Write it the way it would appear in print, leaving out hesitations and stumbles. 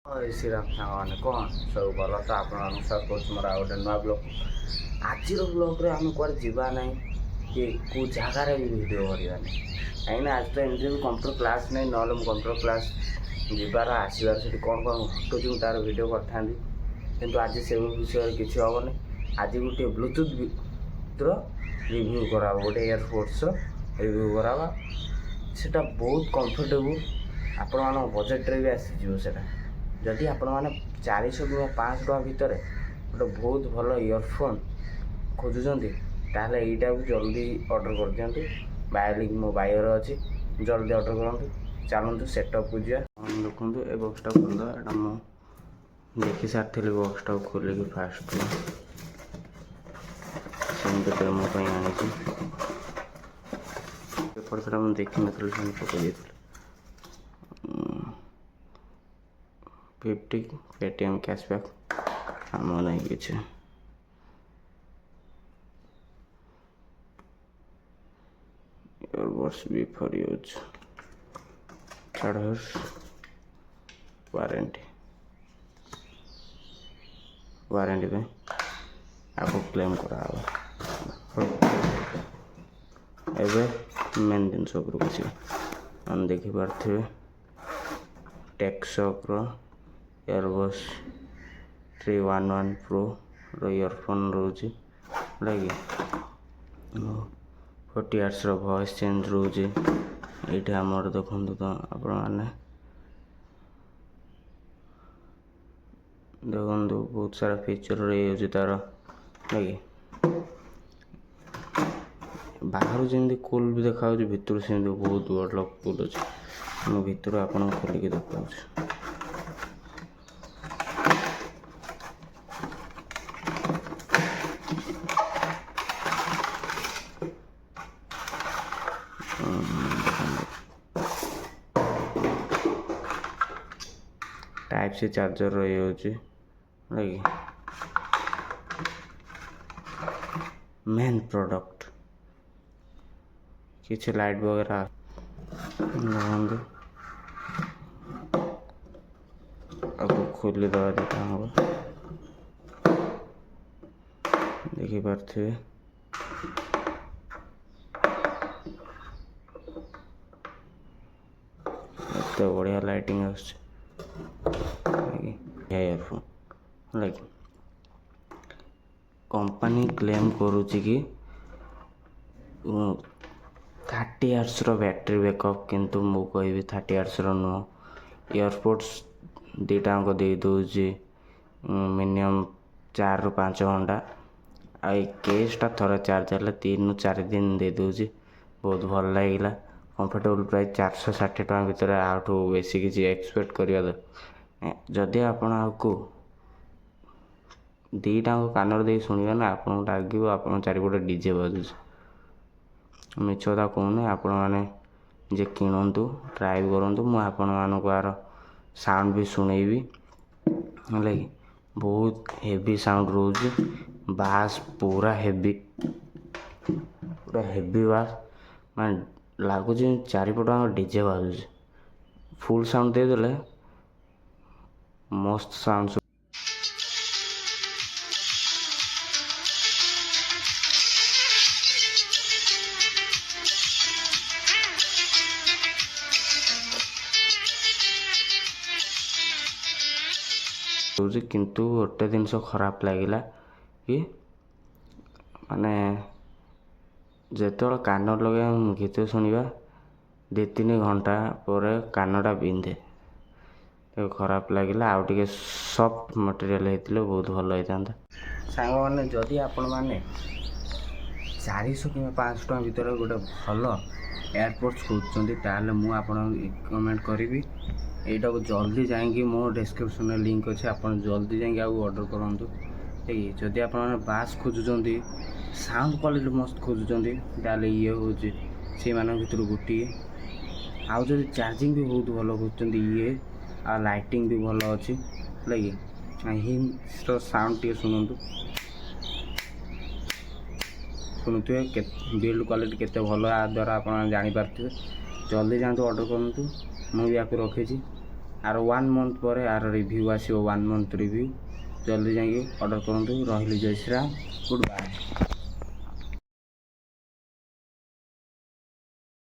ଶ୍ରୀରାମ ସାଙ୍ଗମାନେ କ'ଣ ସବୁ ଭଲ ତ ଆପଣ ଅନୁସାର କରୁଛୁ ମୋର ଆଉ ଗୋଟେ ନୂଆ ବ୍ଲଗ୍। ଆଜିର ବ୍ଲଗ୍ରେ ଆମେ କୁଆଡ଼େ ଯିବା ନାହିଁ କି କେଉଁ ଜାଗାରେ ବି ଭିଡ଼ିଓ କରିବା ନାହିଁ, କାହିଁକିନା ଆଜି ତ ଏମିତି ବି କମ୍ପ୍ୟୁଟର କ୍ଲାସ୍ ନାହିଁ, ନହେଲେ ମୁଁ କମ୍ପ୍ୟୁଟର କ୍ଲାସ୍ ଯିବାର ଆସିବାର ସେଠି କ'ଣ କ'ଣ ଘଟୁଛି ମୁଁ ତା'ର ଭିଡ଼ିଓ କରିଥାନ୍ତି। କିନ୍ତୁ ଆଜି ସେ ବିଷୟରେ କିଛି ହେବନି। ଆଜି ଗୋଟିଏ ବ୍ଲୁଟୁଥ୍ର ରିଭ୍ୟୁ କରାହେବ, ଗୋଟେ ଇୟରପୋର୍ଟସ୍ର ରିଭ୍ୟୁ କରାହେବ। ସେଇଟା ବହୁତ କମ୍ଫର୍ଟେବୁଲ୍, ଆପଣମାନଙ୍କ ବଜେଟ୍ରେ ବି ଆସିଯିବ। ସେଇଟା ଯଦି ଆପଣମାନେ 400 କିମ୍ବା 500 ଟଙ୍କା ଭିତରେ ଗୋଟେ ବହୁତ ଭଲ ଇୟରଫୋନ୍ ଖୋଜୁଛନ୍ତି ତାହେଲେ ଏଇଟାକୁ ଜଲ୍ଦି ଅର୍ଡ଼ର୍ କରିଦିଅନ୍ତୁ। ବାୟ ଲିଙ୍କ୍ ମୋ ବାୟୋରେ ଅଛି, ଜଲ୍ଦି ଅର୍ଡ଼ର୍ କରନ୍ତୁ। ଚାଲନ୍ତୁ ସେଟଅପ୍କୁ ଯିବା। ଦେଖନ୍ତୁ ଏ ବକ୍ସଟା ଖୋଲିଦେବା। ଏଇଟା ମୁଁ ଦେଖି ସାରିଥିଲି ବକ୍ସଟାକୁ ଖୋଲିକି ଫାଷ୍ଟ ସେମିତି ଡେମୋ ପାଇଁ ଆଣିଛି। ଏପଟ ସେଟା ମୁଁ ଦେଖିନଥିଲି, ସେମିତି ପକାଇ ଦେଇଥିଲି। 50 पेटीएम कैशबैक ଆମ ନାହିଁ କିଛି। ଇୟରବड्स ବି ଫରି ୟୁଜ୍, ୱାରେଣ୍ଟି ପାଇଁ ଆକୁ କ୍ଲେମ୍ କରାହେବ। ଏବେ ମେନ୍ ଜିନିଷ ଉପରକୁ ଆସିବା। ଆମେ ଦେଖିପାରୁଥିବେ ଟେକ୍ସର ଇୟରବड्स 311 ପ୍ରୋର ଇୟରଫୋନ୍ ରହୁଛି, ଯେଉଁଟାକି 40 Hzର ଭଏସ୍ ଚେଞ୍ଜ ରହୁଛି। ଏଇଠି ଆମର ଦେଖନ୍ତୁ ତ ଆପଣମାନେ ଦେଖନ୍ତୁ ବହୁତ ସାରା ଫିଚର ରହିଯାଉଛି ତା'ର, ନାଇଁ ବାହାରୁ ଯେମିତି କୁଲ୍ ବି ଦେଖାଯାଉଛି, ଭିତରୁ ସେମିତି ବହୁତ ବଡ଼ କୁଲ୍ ଅଛି। ମୁଁ ଭିତରୁ ଆପଣଙ୍କୁ ଖୋଲିକି ଦେଖାଉଛି। टाइप सी चार्जर रही मेन प्रोडक्ट किसी लाइट वगैरह आपको खोली दवा देता होगा, देखिपे एत बढ़िया lighting earphone like company claim करुच्ची कि 30 Hzର बैटरी बैकअप, किंतु मु कहि 30 Hzର नुह। इयरपोर्ट्स दुईटा दे दूँ मिनिमम 4 ରୁ 5 घंटा। आई केसटा थोड़ा चार्ज है 3 ରୁ 4 दिन दे दूँ। बहुत भल लगे, कंफर्टेबल प्राइस 460 टका भितर। आठू बेसी किसी एक्सपेक्ट करवा जदि आपण आपको दुईटा कानर दे शुणवे ना, आपको लगे आप चारिपटे डीजे बजुच। मिछ कथा कहूनी, आपण मैंने जे किणतु ट्राए करूँ। मुझे यार साउंड भी शुणेबी, है बहुत हेवी साउंड रोज, बास पूरा हेवी बास, मैं लगुच चारिपट डीजे बाजुच। फुल साउंड देदेले मस्त साउंड किंतु गोटे जिनस खराब लगिला कि माने जिते कान लगे गीत शुणा 2-3 घंटा पर कानटा बिंधे, खराब लगिला। आउ टे सफ्ट मटेरियल होते बहुत भल होता। सांग मैंने जदि आपण मैंने 400 कि 500 टका भितर गोटे भल एयरपोर्ट्स खोजुंट ताले मुझे रिकमेंड करी यहीटा को जल्दी जाकि मो डिस्क्रिप्शन में लिंक अच्छे, आप जल्दी जाकि ऑर्डर करूँ। ठीक जदि आप बास खोजुंट, साउंड क्वालिटी मस्त खोजुंट, ताले ये हूँ से भर गोटे। आउ जब चार्जिंग भी बहुत भल खोजुंट, ये आ लाइटिंग भी भल अच्छी लगे। हिंस साउंड टे शुणु शुणुवे बिल्ड क्वालिटी केते भल, आ द्वारा आप जापारे। जल्दी जातु ऑर्डर करूँ। मुझे आपको रखी आर 1 मंथ पर आर रिव्यू आसो 1 मंथ रिव्यू जल्दी जाइए ऑर्डर करूँ। रही जय श्री राम गुड बाय।